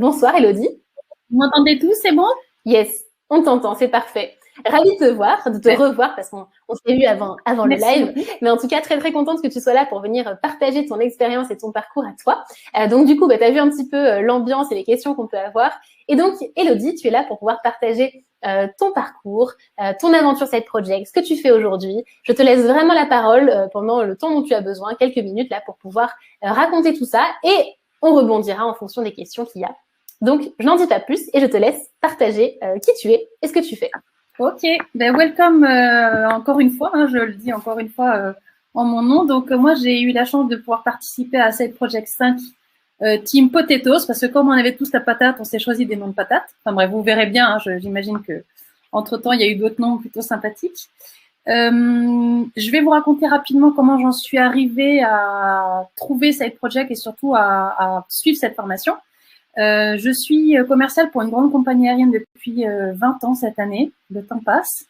Bonsoir Elodie. Vous m'entendez tous, c'est bon? Yes, on t'entend, c'est parfait. Ravie de te voir, de te revoir parce qu'on s'est vu avant le live. Beaucoup. Mais en tout cas, très très contente que tu sois là pour venir partager ton expérience et ton parcours à toi. Donc du coup, tu as vu un petit peu l'ambiance et les questions qu'on peut avoir. Et donc, Elodie, tu es là pour pouvoir partager ton parcours, ton aventure Side Project, ce que tu fais aujourd'hui. Je te laisse vraiment la parole pendant le temps dont tu as besoin, quelques minutes là pour pouvoir raconter tout ça. Et on rebondira en fonction des questions qu'il y a. Donc, je n'en dis pas plus et je te laisse partager qui tu es et ce que tu fais. Ok, ben welcome encore une fois, je le dis encore une fois en mon nom. Donc, moi, j'ai eu la chance de pouvoir participer à Side Project 5 Team Potatoes, parce que comme on avait tous la patate, on s'est choisi des noms de patates. Enfin bref, vous verrez bien, j'imagine que entre-temps, il y a eu d'autres noms plutôt sympathiques. Je vais vous raconter rapidement comment j'en suis arrivée à trouver Side Project et surtout à suivre cette formation. Je suis commerciale pour une grande compagnie aérienne depuis 20 ans cette année. Le temps passe.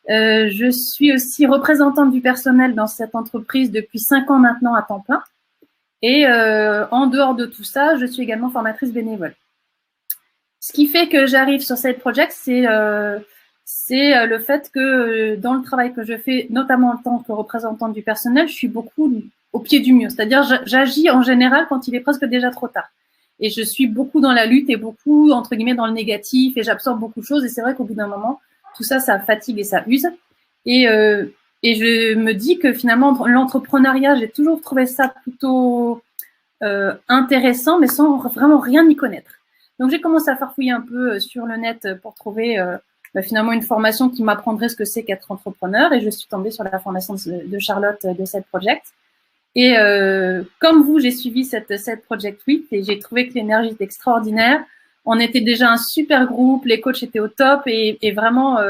Je suis aussi représentante du personnel dans cette entreprise depuis 5 ans maintenant à temps plein. Et en dehors de tout ça, je suis également formatrice bénévole. Ce qui fait que j'arrive sur Side Project, c'est le fait que dans le travail que je fais, notamment en tant que représentante du personnel, je suis beaucoup au pied du mur. C'est-à-dire, j'agis en général quand il est presque déjà trop tard. Et je suis beaucoup dans la lutte et beaucoup, entre guillemets, dans le négatif et j'absorbe beaucoup de choses. Et c'est vrai qu'au bout d'un moment, tout ça, ça fatigue et ça use. Et je me dis que finalement, l'entrepreneuriat, j'ai toujours trouvé ça plutôt intéressant, mais sans vraiment rien y connaître. Donc, j'ai commencé à farfouiller un peu sur le net pour trouver finalement une formation qui m'apprendrait ce que c'est qu'être entrepreneur. Et je suis tombée sur la formation de Charlotte de Side Project. Et comme vous, j'ai suivi cette Project 8 et j'ai trouvé que l'énergie était extraordinaire. On était déjà un super groupe, les coachs étaient au top et vraiment,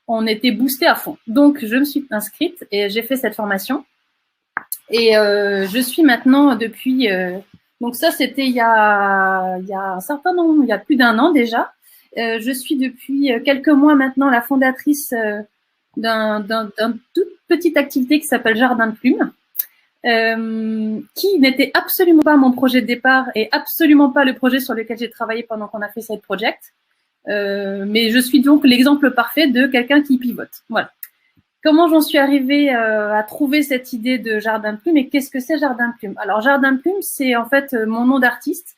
on était boostés à fond. Donc, je me suis inscrite et j'ai fait cette formation. Et je suis maintenant depuis... donc ça, c'était il y a un certain nombre, il y a plus d'1 an déjà. Je suis depuis quelques mois maintenant la fondatrice d'une toute petite activité qui s'appelle Jardin de Plumes. Qui n'était absolument pas mon projet de départ et absolument pas le projet sur lequel j'ai travaillé pendant qu'on a fait Side Project. Mais je suis donc l'exemple parfait de quelqu'un qui pivote. Voilà. Comment j'en suis arrivée à trouver cette idée de Jardin de Plumes et qu'est-ce que c'est Jardin de Plumes? Alors, Jardin de Plumes, c'est en fait mon nom d'artiste.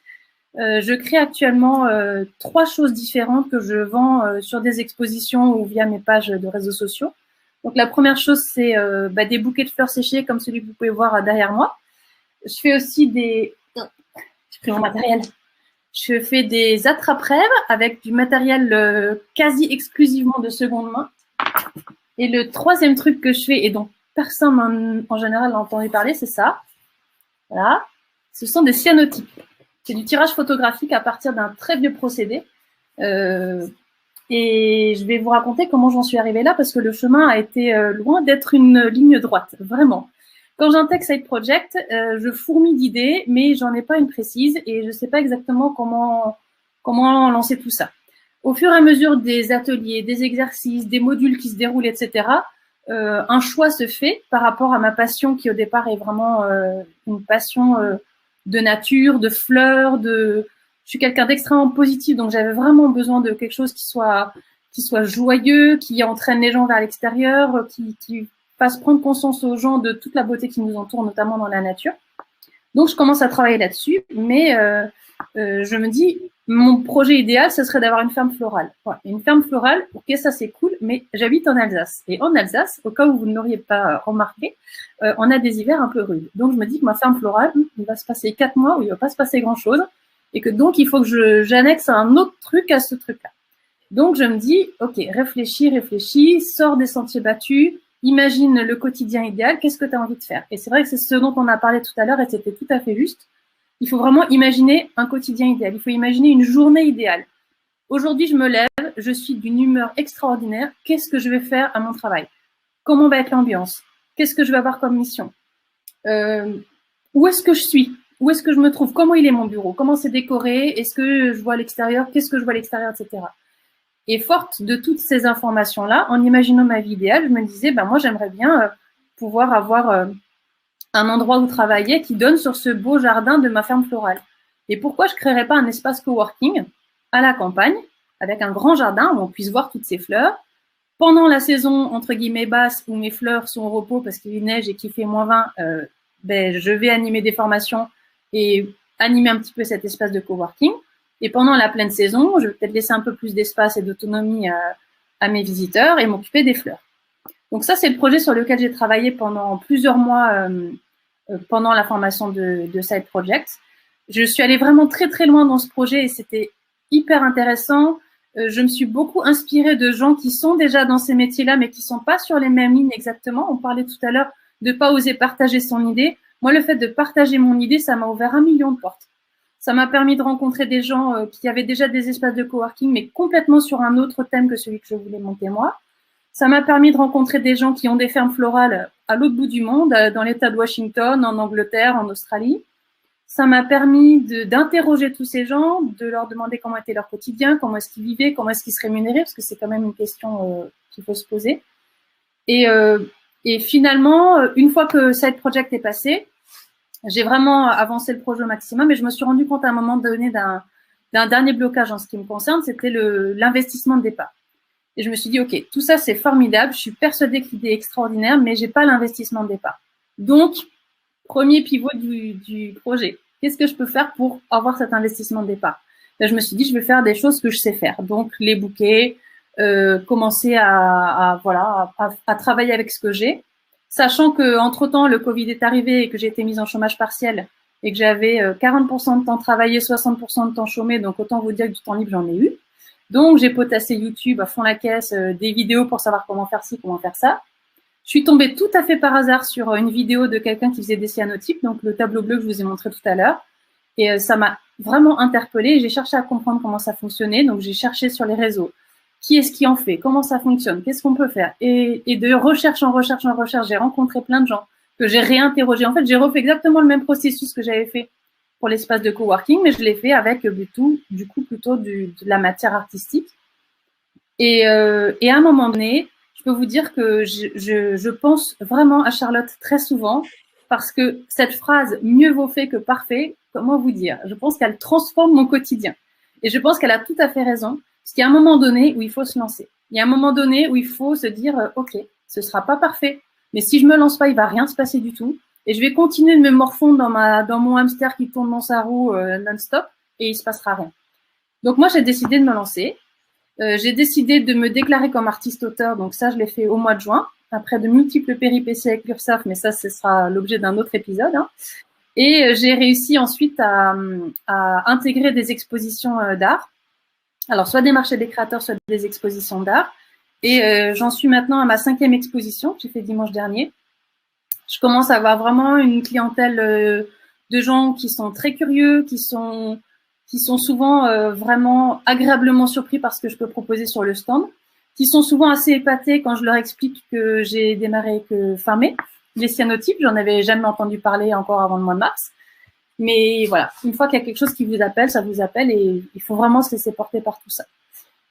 Je crée actuellement 3 choses différentes que je vends sur des expositions ou via mes pages de réseaux sociaux. Donc, la première chose, c'est des bouquets de fleurs séchées comme celui que vous pouvez voir derrière moi. Je fais aussi des... J'ai pris mon matériel. Je fais des attrape-rêves avec du matériel quasi exclusivement de seconde main. Et le troisième truc que je fais, et dont personne en général n'a entendu parler, c'est ça. Voilà. Ce sont des cyanotypes. C'est du tirage photographique à partir d'un très vieux procédé. Et je vais vous raconter comment j'en suis arrivée là, parce que le chemin a été loin d'être une ligne droite, vraiment. Quand j'intègre Side Project, je fourmille d'idées, mais j'en ai pas une précise et je sais pas exactement comment lancer tout ça. Au fur et à mesure des ateliers, des exercices, des modules qui se déroulent, etc., un choix se fait par rapport à ma passion qui au départ est vraiment une passion de nature, de fleurs, je suis quelqu'un d'extrêmement positif, donc j'avais vraiment besoin de quelque chose qui soit joyeux, qui entraîne les gens vers l'extérieur, qui fasse prendre conscience aux gens de toute la beauté qui nous entoure, notamment dans la nature. Donc je commence à travailler là-dessus, mais je me dis, mon projet idéal, ce serait d'avoir une ferme florale. Ouais, une ferme florale, ok, ça c'est cool, mais j'habite en Alsace. Et en Alsace, au cas où vous ne l'auriez pas remarqué, on a des hivers un peu rudes. Donc je me dis que ma ferme florale, il va se passer 4 mois où il ne va pas se passer grand-chose. Et que donc, il faut que j'annexe un autre truc à ce truc-là. Donc, je me dis, ok, réfléchis, sors des sentiers battus, imagine le quotidien idéal, qu'est-ce que tu as envie de faire? Et c'est vrai que c'est ce dont on a parlé tout à l'heure et c'était tout à fait juste. Il faut vraiment imaginer un quotidien idéal. Il faut imaginer une journée idéale. Aujourd'hui, je me lève, je suis d'une humeur extraordinaire. Qu'est-ce que je vais faire à mon travail? Comment va être l'ambiance? Qu'est-ce que je vais avoir comme mission? Où est-ce que je suis? Où est-ce que je me trouve? Comment il est mon bureau? Comment c'est décoré? Est-ce que je vois l'extérieur? Qu'est-ce que je vois à l'extérieur, etc. Et forte de toutes ces informations-là, en imaginant ma vie idéale, je me disais, moi, j'aimerais bien pouvoir avoir un endroit où travailler qui donne sur ce beau jardin de ma ferme florale. Et pourquoi je ne créerais pas un espace coworking à la campagne, avec un grand jardin où on puisse voir toutes ces fleurs. Pendant la saison, entre guillemets, basse, où mes fleurs sont au repos parce qu'il neige et qu'il fait -20, je vais animer des formations et animer un petit peu cet espace de coworking. Et pendant la pleine saison, je vais peut-être laisser un peu plus d'espace et d'autonomie à mes visiteurs et m'occuper des fleurs. Donc ça, c'est le projet sur lequel j'ai travaillé pendant plusieurs mois pendant la formation de Side Project. Je suis allée vraiment très, très loin dans ce projet et c'était hyper intéressant. Je me suis beaucoup inspirée de gens qui sont déjà dans ces métiers-là, mais qui sont pas sur les mêmes lignes exactement. On parlait tout à l'heure de pas oser partager son idée. Moi, le fait de partager mon idée, ça m'a ouvert 1 million de portes. Ça m'a permis de rencontrer des gens qui avaient déjà des espaces de coworking, mais complètement sur un autre thème que celui que je voulais monter moi. Ça m'a permis de rencontrer des gens qui ont des fermes florales à l'autre bout du monde, dans l'État de Washington, en Angleterre, en Australie. Ça m'a permis d'interroger tous ces gens, de leur demander comment était leur quotidien, comment est-ce qu'ils vivaient, comment est-ce qu'ils se rémunéraient, parce que c'est quand même une question qu'il faut se poser. Et finalement, une fois que Side Project est passé, j'ai vraiment avancé le projet au maximum et je me suis rendu compte à un moment donné d'un dernier blocage en ce qui me concerne, c'était l'investissement de départ. Et je me suis dit, OK, tout ça, c'est formidable. Je suis persuadée que l'idée est extraordinaire, mais j'ai pas l'investissement de départ. Donc, premier pivot du projet. Qu'est-ce que je peux faire pour avoir cet investissement de départ? Là, je me suis dit, je vais faire des choses que je sais faire. Donc, les bouquets, commencer à travailler avec ce que j'ai. Sachant que entre-temps, le Covid est arrivé et que j'ai été mise en chômage partiel et que j'avais 40% de temps travaillé, 60% de temps chômé. Donc, autant vous dire que du temps libre, j'en ai eu. Donc, j'ai potassé YouTube à fond la caisse, des vidéos pour savoir comment faire ci, comment faire ça. Je suis tombée tout à fait par hasard sur une vidéo de quelqu'un qui faisait des cyanotypes, donc le tableau bleu que je vous ai montré tout à l'heure. Et ça m'a vraiment interpellée. J'ai cherché à comprendre comment ça fonctionnait. Donc, j'ai cherché sur les réseaux. Qui est-ce qui en fait? Comment ça fonctionne? Qu'est-ce qu'on peut faire? Et de recherche en recherche en recherche, j'ai rencontré plein de gens que j'ai réinterrogés. En fait, j'ai refait exactement le même processus que j'avais fait pour l'espace de coworking, mais je l'ai fait avec du coup plutôt de la matière artistique. Et à un moment donné, je peux vous dire que je pense vraiment à Charlotte très souvent parce que cette phrase « mieux vaut fait que parfait », comment vous dire? Je pense qu'elle transforme mon quotidien. Et je pense qu'elle a tout à fait raison. Parce qu'il y a un moment donné où il faut se lancer. Il y a un moment donné où il faut se dire OK, ce sera pas parfait, mais si je me lance pas, il va rien se passer du tout. Et je vais continuer de me morfondre dans mon hamster qui tourne dans sa roue non-stop et il se passera rien. Donc moi, j'ai décidé de me lancer. J'ai décidé de me déclarer comme artiste-auteur. Donc ça, je l'ai fait au mois de juin, après de multiples péripéties avec l'URSSAF, mais ça, ce sera l'objet d'un autre épisode. Hein. Et j'ai réussi ensuite à intégrer des expositions d'art. Alors, soit des marchés des créateurs, soit des expositions d'art. Et j'en suis maintenant à ma 5e exposition que j'ai fait dimanche dernier. Je commence à avoir vraiment une clientèle de gens qui sont très curieux, qui sont souvent vraiment agréablement surpris par ce que je peux proposer sur le stand, qui sont souvent assez épatés quand je leur explique que j'ai démarré que fin mai. Les cyanotypes, j'en avais jamais entendu parler encore avant le mois de mars. Mais voilà, une fois qu'il y a quelque chose qui vous appelle, ça vous appelle et il faut vraiment se laisser porter par tout ça.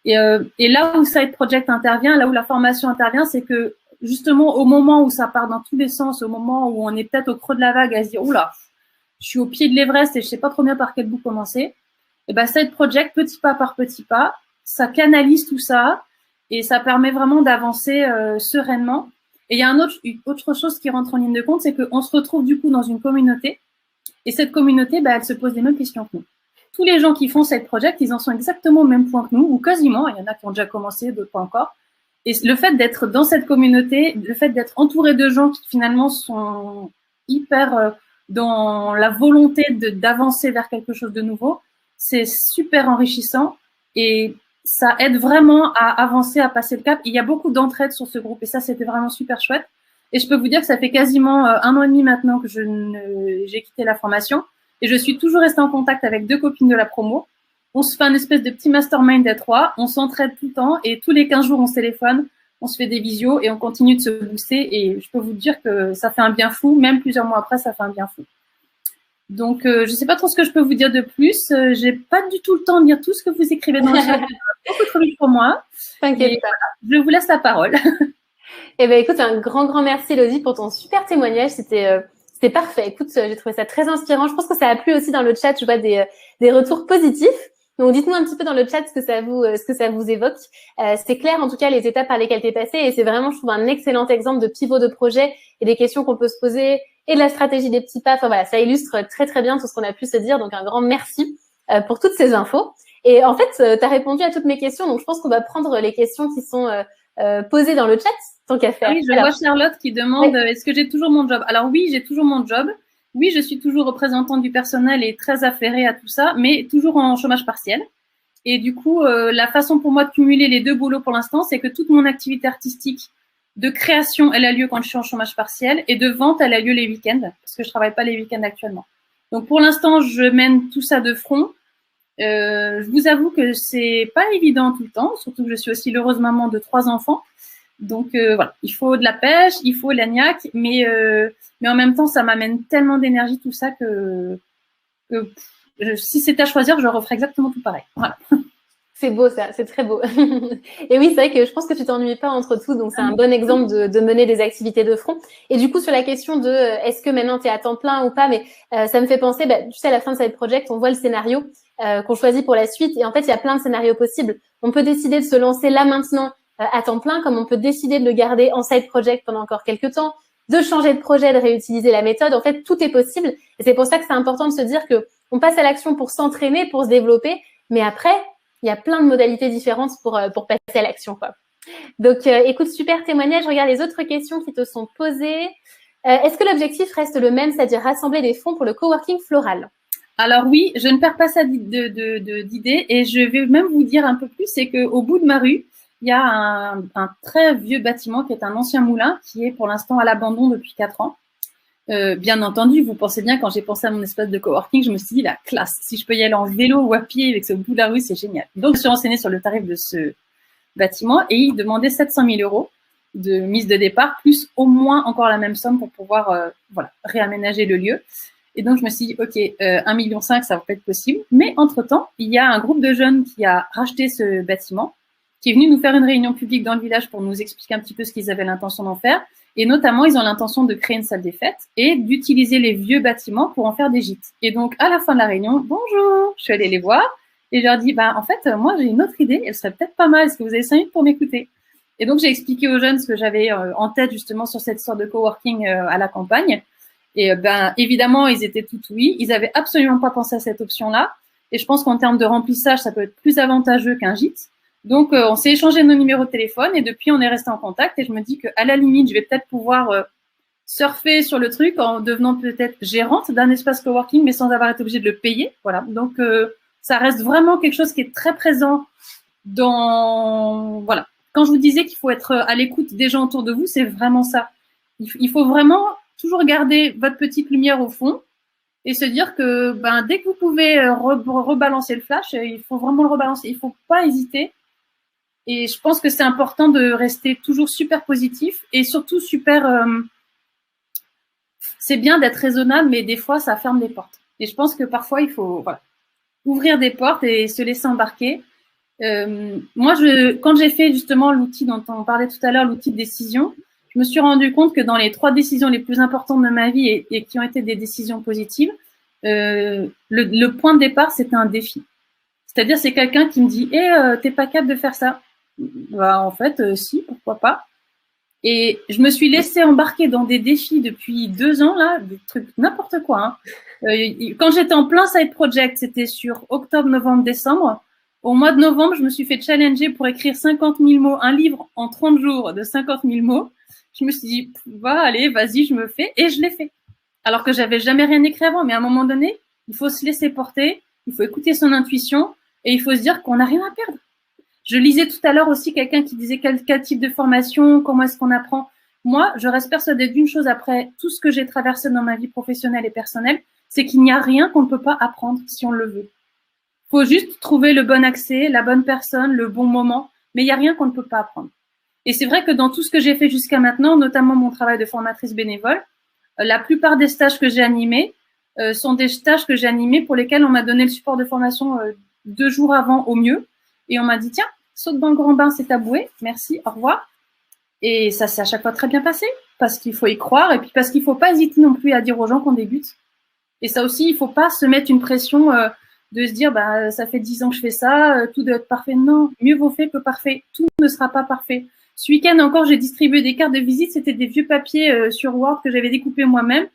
Et là où Side Project intervient, là où la formation intervient, c'est que justement au moment où ça part dans tous les sens, au moment où on est peut-être au creux de la vague à se dire « Oula, je suis au pied de l'Everest et je sais pas trop bien par quel bout commencer », et ben Side Project, petit pas par petit pas, ça canalise tout ça et ça permet vraiment d'avancer sereinement. Et il y a une autre chose qui rentre en ligne de compte, c'est qu'on se retrouve du coup dans une communauté. Et cette communauté, elle se pose les mêmes questions que nous. Tous les gens qui font Side Project, ils en sont exactement au même point que nous, ou quasiment. Il y en a qui ont déjà commencé, d'autres pas encore. Et le fait d'être dans cette communauté, le fait d'être entouré de gens qui finalement sont hyper dans la volonté d'avancer vers quelque chose de nouveau, c'est super enrichissant et ça aide vraiment à avancer, à passer le cap. Il y a beaucoup d'entraide sur ce groupe et ça, c'était vraiment super chouette. Et je peux vous dire que ça fait quasiment 1 an et demi maintenant que j'ai quitté la formation et je suis toujours restée en contact avec 2 copines de la promo. On se fait un espèce de petit mastermind à 3, on s'entraide tout le temps et tous les 15 jours on se téléphone, on se fait des visios et on continue de se booster et je peux vous dire que ça fait un bien fou, même plusieurs mois après ça fait un bien fou. Donc je sais pas trop ce que je peux vous dire de plus, j'ai pas du tout le temps de lire tout ce que vous écrivez dans le chat, beaucoup trop vite pour moi. T'inquiète pas. Voilà, je vous laisse la parole. Eh ben écoute, un grand merci Elodie pour ton super témoignage. C'était C'était parfait. Écoute, j'ai trouvé ça très inspirant. Je pense que ça a plu aussi dans le chat. Je vois des retours positifs. Donc, dites-nous un petit peu dans le chat ce que ça vous évoque. C'est clair, en tout cas, les étapes par lesquelles tu es passé. Et c'est vraiment, je trouve, un excellent exemple de pivot de projet et des questions qu'on peut se poser et de la stratégie des petits pas. Enfin, voilà, ça illustre très, très bien tout ce qu'on a pu se dire. Donc, un grand merci pour toutes ces infos. Et en fait, tu as répondu à toutes mes questions. Donc, je pense qu'on va prendre les questions qui sont posées dans le chat, tant qu'à faire. Oui, je vois Charlotte qui demande est-ce que j'ai toujours mon job? Alors oui, j'ai toujours mon job. Oui, je suis toujours représentante du personnel et très affairée à tout ça, mais toujours en chômage partiel. Et du coup, la façon pour moi de cumuler les deux boulots pour l'instant, c'est que toute mon activité artistique de création, elle a lieu quand je suis en chômage partiel, et de vente, elle a lieu les week-ends, parce que je travaille pas les week-ends actuellement. Donc pour l'instant, je mène tout ça de front. Je vous avoue que c'est pas évident tout le temps, surtout que je suis aussi l'heureuse maman de 3 enfants. Donc voilà, il faut de la pêche, il faut l'agnac, mais en même temps, ça m'amène tellement d'énergie tout ça que si c'était à choisir, je referais exactement tout pareil. Voilà. C'est beau ça, c'est très beau. Et oui, c'est vrai que je pense que tu t'ennuies pas entre tout, donc c'est un bon exemple de mener des activités de front. Et du coup, sur la question de est-ce que maintenant tu es à temps plein ou pas, mais ça me fait penser, tu sais, à la fin de Side Project, on voit le scénario qu'on choisit pour la suite. Et en fait, il y a plein de scénarios possibles. On peut décider de se lancer là maintenant à temps plein, comme on peut décider de le garder en Side Project pendant encore quelques temps, de changer de projet, de réutiliser la méthode. En fait, tout est possible. Et c'est pour ça que c'est important de se dire que on passe à l'action pour s'entraîner, pour se développer, mais après, il y a plein de modalités différentes pour passer à l'action, quoi. Donc, écoute, super témoignage. Regarde les autres questions qui te sont posées. Est-ce que l'objectif reste le même, c'est-à-dire rassembler des fonds pour le coworking floral? Alors oui, je ne perds pas ça d'idée, et je vais même vous dire un peu plus, c'est qu'au bout de ma rue, il y a un très vieux bâtiment qui est un ancien moulin qui est pour l'instant à l'abandon depuis 4 ans. Bien entendu, vous pensez bien, quand j'ai pensé à mon espace de coworking, je me suis dit, la classe, si je peux y aller en vélo ou à pied avec ce bout de la rue, c'est génial. Donc, je suis renseignée sur le tarif de ce bâtiment et il demandait 700 000 € de mise de départ, plus au moins encore la même somme pour pouvoir réaménager le lieu. Et donc, je me suis dit, OK, 1,5 million, ça va pas être possible. Mais entre-temps, il y a un groupe de jeunes qui a racheté ce bâtiment, qui est venu nous faire une réunion publique dans le village pour nous expliquer un petit peu ce qu'ils avaient l'intention d'en faire. Et notamment, ils ont l'intention de créer une salle des fêtes et d'utiliser les vieux bâtiments pour en faire des gîtes. Et donc, à la fin de la réunion, bonjour, je suis allée les voir et je leur dis, en fait, moi, j'ai une autre idée, elle serait peut-être pas mal. Est-ce que vous avez 5 minutes pour m'écouter? Et donc, j'ai expliqué aux jeunes ce que j'avais en tête justement sur cette sorte de coworking à la campagne. Et évidemment, ils étaient tout oui. Ils avaient absolument pas pensé à cette option-là. Et je pense qu'en termes de remplissage, ça peut être plus avantageux qu'un gîte. Donc, on s'est échangé nos numéros de téléphone et depuis, on est resté en contact. Et je me dis qu'à la limite, je vais peut-être pouvoir surfer sur le truc en devenant peut-être gérante d'un espace coworking, mais sans avoir été obligée de le payer. Voilà. Donc, ça reste vraiment quelque chose qui est très présent dans… Voilà. Quand je vous disais qu'il faut être à l'écoute des gens autour de vous, c'est vraiment ça. Il faut vraiment toujours garder votre petite lumière au fond et se dire que dès que vous pouvez rebalancer le flash, il faut vraiment le rebalancer. Il ne faut pas hésiter. Et je pense que c'est important de rester toujours super positif et surtout super… c'est bien d'être raisonnable, mais des fois, ça ferme des portes. Et je pense que parfois, il faut ouvrir des portes et se laisser embarquer. Moi, quand j'ai fait justement l'outil dont on parlait tout à l'heure, l'outil de décision, je me suis rendu compte que dans les 3 décisions les plus importantes de ma vie et qui ont été des décisions positives, le point de départ, c'était un défi. C'est-à-dire, c'est quelqu'un qui me dit « t'es pas capable de faire ça ?» En fait, si, pourquoi pas. Et je me suis laissée embarquer dans des défis depuis 2 ans, là, des trucs n'importe quoi. Quand j'étais en plein side project, c'était sur octobre, novembre, décembre. Au mois de novembre, je me suis fait challenger pour écrire 50 000 mots, un livre en 30 jours de 50 000 mots. Je me suis dit, allez, vas-y, je me fais. Et je l'ai fait. Alors que j'avais jamais rien écrit avant. Mais à un moment donné, il faut se laisser porter, il faut écouter son intuition et il faut se dire qu'on n'a rien à perdre. Je lisais tout à l'heure aussi quelqu'un qui disait quel type de formation, comment est-ce qu'on apprend. Moi, je reste persuadée d'une chose après tout ce que j'ai traversé dans ma vie professionnelle et personnelle, c'est qu'il n'y a rien qu'on ne peut pas apprendre si on le veut. Il faut juste trouver le bon accès, la bonne personne, le bon moment, mais il n'y a rien qu'on ne peut pas apprendre. Et c'est vrai que dans tout ce que j'ai fait jusqu'à maintenant, notamment mon travail de formatrice bénévole, la plupart des stages que j'ai animés sont des stages que j'ai animés pour lesquels on m'a donné le support de formation 2 jours avant au mieux. Et on m'a dit, tiens, saute dans le grand bain, c'est ta bouée. Merci, au revoir. Et ça s'est à chaque fois très bien passé parce qu'il faut y croire et puis parce qu'il faut pas hésiter non plus à dire aux gens qu'on débute. Et ça aussi, il faut pas se mettre une pression de se dire ça fait 10 ans que je fais ça, tout doit être parfait. Non, mieux vaut fait que parfait. Tout ne sera pas parfait. Ce week-end encore, j'ai distribué des cartes de visite. C'était des vieux papiers sur Word que j'avais découpés moi-même.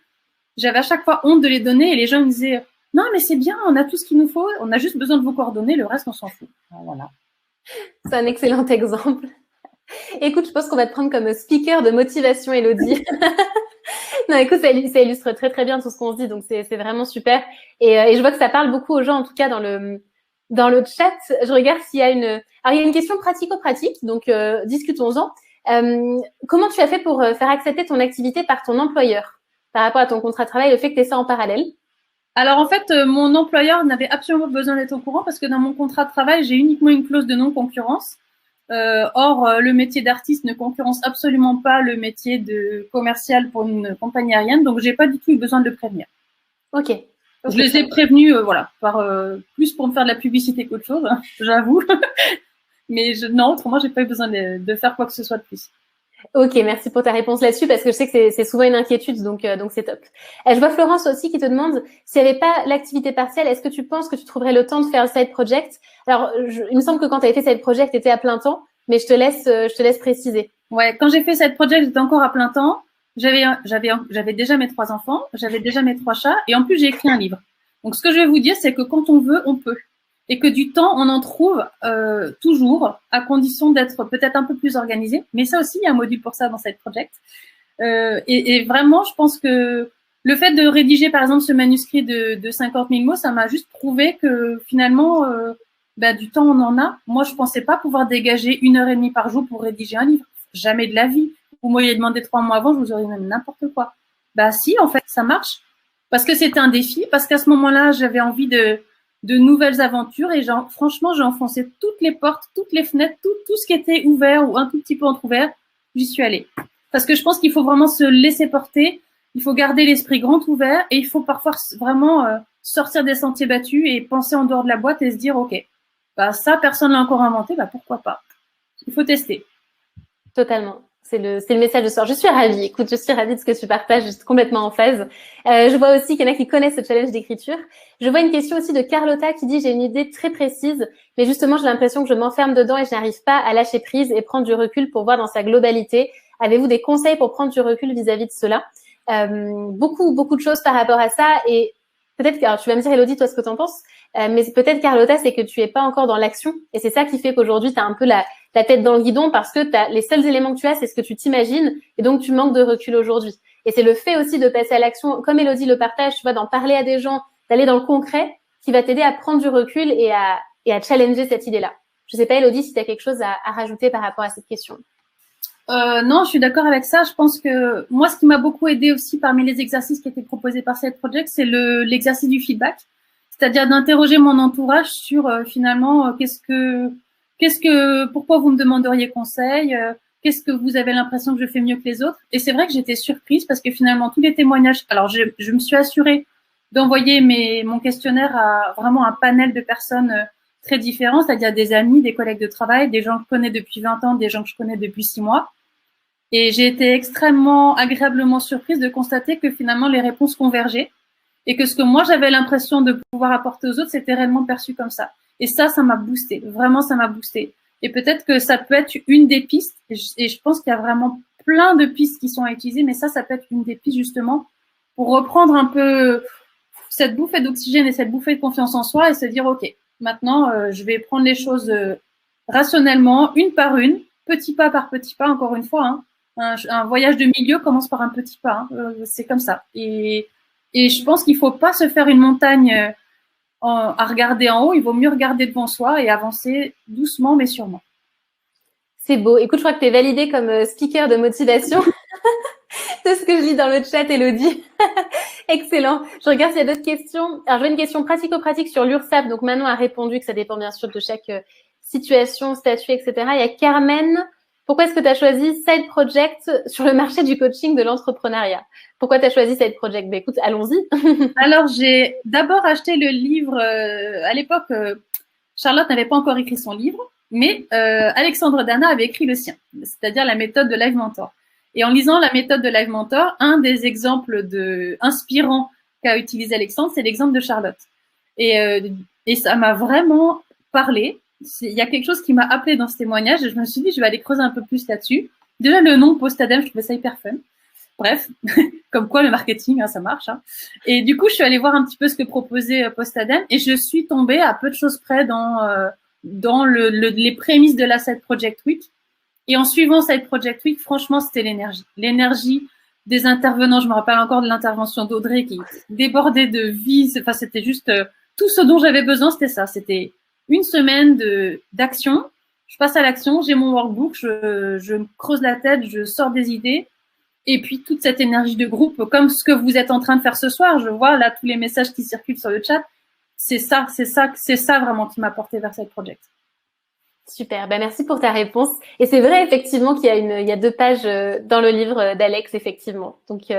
J'avais à chaque fois honte de les donner et les gens me disaient non, mais c'est bien, on a tout ce qu'il nous faut, on a juste besoin de vos coordonnées, le reste, on s'en fout. Voilà. C'est un excellent exemple. Écoute, je pense qu'on va te prendre comme speaker de motivation, Élodie. Non, écoute, ça illustre très très bien tout ce qu'on se dit, donc c'est vraiment super. Et je vois que ça parle beaucoup aux gens, en tout cas dans le chat. Je regarde s'il y a alors il y a une question pratico-pratique, donc discutons-en. Comment tu as fait pour faire accepter ton activité par ton employeur par rapport à ton contrat de travail, le fait que tu aies ça en parallèle? Alors en fait, mon employeur n'avait absolument pas besoin d'être au courant parce que dans mon contrat de travail, j'ai uniquement une clause de non-concurrence. Or, le métier d'artiste ne concurrence absolument pas le métier de commercial pour une compagnie aérienne, donc j'ai pas du tout eu besoin de le prévenir. Ok. Je les ai prévenus, voilà, plus pour me faire de la publicité qu'autre chose, hein, j'avoue. Mais non, autrement, j'ai pas eu besoin de faire quoi que ce soit de plus. Ok, merci pour ta réponse là-dessus parce que je sais que c'est souvent une inquiétude, donc c'est top. Je vois Florence aussi qui te demande s'il n'y avait pas l'activité partielle, est-ce que tu penses que tu trouverais le temps de faire le side project? Alors, il me semble que quand tu avais fait side project, tu étais à plein temps, mais je te laisse préciser. Ouais, quand j'ai fait side project, j'étais encore à plein temps. J'avais déjà mes 3 enfants, j'avais déjà mes 3 chats, et en plus j'ai écrit un livre. Donc ce que je vais vous dire, c'est que quand on veut, on peut. Et que du temps, on en trouve toujours, à condition d'être peut-être un peu plus organisé. Mais ça aussi, il y a un module pour ça dans cette project. Et vraiment, je pense que le fait de rédiger, par exemple, ce manuscrit de 50 000 mots, ça m'a juste prouvé que finalement, du temps, on en a. Moi, je pensais pas pouvoir dégager 1h30 par jour pour rédiger un livre. Jamais de la vie. Vous m'auriez demandé 3 mois avant, je vous aurais même n'importe quoi. Bah si, en fait, ça marche. Parce que c'était un défi, parce qu'à ce moment-là, j'avais envie de nouvelles aventures et franchement, j'ai enfoncé toutes les portes, toutes les fenêtres, tout ce qui était ouvert ou un tout petit peu entrouvert, j'y suis allée. Parce que je pense qu'il faut vraiment se laisser porter, il faut garder l'esprit grand ouvert et il faut parfois vraiment sortir des sentiers battus et penser en dehors de la boîte et se dire, ok, ça, personne l'a encore inventé, pourquoi pas. Il faut tester. Totalement. C'est le message de ce soir. Je suis ravie. Écoute, je suis ravie de ce que tu partages. Je suis complètement en phase. Je vois aussi qu'il y en a qui connaissent ce challenge d'écriture. Je vois une question aussi de Carlotta qui dit, j'ai une idée très précise, mais justement, j'ai l'impression que je m'enferme dedans et je n'arrive pas à lâcher prise et prendre du recul pour voir dans sa globalité. Avez-vous des conseils pour prendre du recul vis-à-vis de cela? Beaucoup de choses par rapport à ça. Et peut-être que, alors tu vas me dire, Élodie, toi, ce que tu en penses, mais peut-être, Carlotta, c'est que tu es pas encore dans l'action. Et c'est ça qui fait qu'aujourd'hui, tu as un peu la tête dans le guidon parce que les seuls éléments que tu as, c'est ce que tu t'imagines et donc tu manques de recul aujourd'hui. Et c'est le fait aussi de passer à l'action, comme Élodie le partage, tu vois, d'en parler à des gens, d'aller dans le concret, qui va t'aider à prendre du recul et à challenger cette idée-là. Je sais pas, Élodie, si tu as quelque chose à rajouter par rapport à cette question. Non, je suis d'accord avec ça. Je pense que moi, ce qui m'a beaucoup aidé aussi parmi les exercices qui étaient proposés par cette project, c'est l'exercice du feedback. C'est-à-dire d'interroger mon entourage sur finalement pourquoi vous me demanderiez conseil, qu'est-ce que vous avez l'impression que je fais mieux que les autres. Et c'est vrai que j'étais surprise parce que finalement tous les témoignages, alors je me suis assurée d'envoyer mon questionnaire à vraiment un panel de personnes très différents, c'est-à-dire des amis, des collègues de travail, des gens que je connais depuis 20 ans, des gens que je connais depuis 6 mois. Et j'ai été extrêmement agréablement surprise de constater que finalement les réponses convergeaient et que ce que moi j'avais l'impression de pouvoir apporter aux autres, c'était réellement perçu comme ça. Et ça m'a boosté. Vraiment, ça m'a boosté. Et peut-être que ça peut être une des pistes. Et je pense qu'il y a vraiment plein de pistes qui sont à utiliser, mais ça peut être une des pistes justement pour reprendre un peu cette bouffée d'oxygène et cette bouffée de confiance en soi et se dire, OK, maintenant, je vais prendre les choses rationnellement, une par une, petit pas par petit pas, encore une fois. Hein. Un voyage de milieu commence par un petit pas. Hein. C'est comme ça. Et je pense qu'il ne faut pas se faire une montagne à regarder en haut. Il vaut mieux regarder devant soi et avancer doucement mais sûrement. C'est beau. Écoute, je crois que tu es validée comme speaker de motivation. C'est ce que je lis dans le chat, Élodie. Excellent. Je regarde s'il y a d'autres questions. Alors, je vois une question pratico-pratique sur l'URSSAF. Donc, Manon a répondu que ça dépend bien sûr de chaque situation, statut, etc. Il y a Carmen. Pourquoi est-ce que tu as choisi Side Project sur le marché du coaching de l'entrepreneuriat? Pourquoi tu as choisi Side Project? Ben, écoute, allons-y. Alors, j'ai d'abord acheté le livre. À l'époque, Charlotte n'avait pas encore écrit son livre, mais Alexandre Dana avait écrit le sien, c'est-à-dire la méthode de Live Mentor. Et en lisant la méthode de Live Mentor, un des exemples inspirants qu'a utilisé Alexandre, c'est l'exemple de Charlotte. Et ça m'a vraiment parlé. Il y a quelque chose qui m'a appelé dans ce témoignage et je me suis dit, je vais aller creuser un peu plus là-dessus. Déjà, le nom Postadem, je trouvais ça hyper fun. Bref, comme quoi le marketing, hein, ça marche. Hein. Et du coup, je suis allée voir un petit peu ce que proposait Postadem et je suis tombée à peu de choses près dans les prémices de la Side Project Week. Et en suivant Side Project Week, franchement, c'était l'énergie. L'énergie des intervenants. Je me rappelle encore de l'intervention d'Audrey qui débordait de vie. Enfin, c'était juste tout ce dont j'avais besoin, c'était ça. C'était une semaine d'action. Je passe à l'action, j'ai mon workbook, je me creuse la tête, je sors des idées. Et puis, toute cette énergie de groupe, comme ce que vous êtes en train de faire ce soir, je vois là tous les messages qui circulent sur le chat. C'est ça vraiment qui m'a porté vers cette project. Super, ben merci pour ta réponse. Et c'est vrai effectivement qu'il y a 2 pages dans le livre d'Alex, effectivement. Donc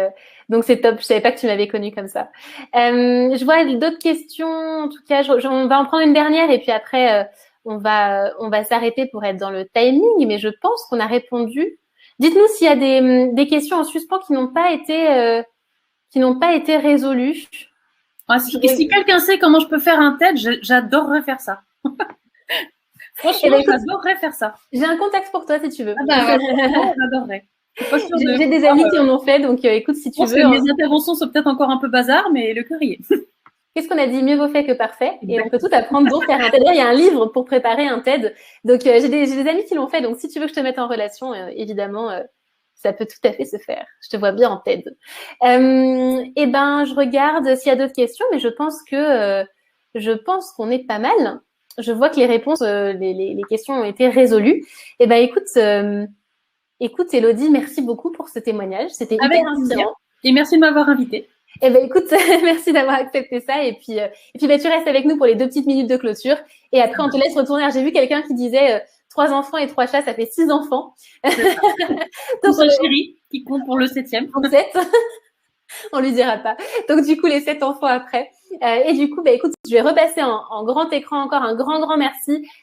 c'est top. Je savais pas que tu m'avais connue comme ça. Je vois d'autres questions. En tout cas, on va en prendre une dernière et puis après on va s'arrêter pour être dans le timing. Mais je pense qu'on a répondu. Dites-nous s'il y a des questions en suspens qui n'ont pas été résolues. Ah, si quelqu'un sait comment je peux faire un TED, j'adorerais faire ça. Franchement, j'adorerais faire ça. J'ai un contact pour toi si tu veux. Ah bah, j'adorerais. J'ai des amis qui en ont fait, donc écoute, si tu veux. Je pense que mes interventions sont peut-être encore un peu bazar, mais le cœur y est. Qu'est-ce qu'on a dit? Mieux vaut fait que parfait. Et on peut tout apprendre, dont faire un TED. Il y a un livre pour préparer un TED. Donc, j'ai des amis qui l'ont fait. Donc, si tu veux que je te mette en relation, évidemment, ça peut tout à fait se faire. Je te vois bien en TED. Eh ben, je regarde s'il y a d'autres questions, mais je pense qu'on est pas mal. Je vois que les réponses, les questions ont été résolues. Eh ben, écoute, Élodie, merci beaucoup pour ce témoignage. C'était hyper inspirant. Et merci de m'avoir invitée. Eh ben, écoute, merci d'avoir accepté ça. Et puis, ben, tu restes avec nous pour les 2 petites minutes de clôture. Et après, on te laisse retourner. Alors, j'ai vu quelqu'un qui disait 3 enfants et 3 chats, ça fait 6 enfants. Donc, son chéri qui compte pour le 7e. Donc, 7. On lui dira pas. Donc, du coup, les 7 enfants après. Et du coup, bah, écoute, je vais repasser en grand écran encore un grand merci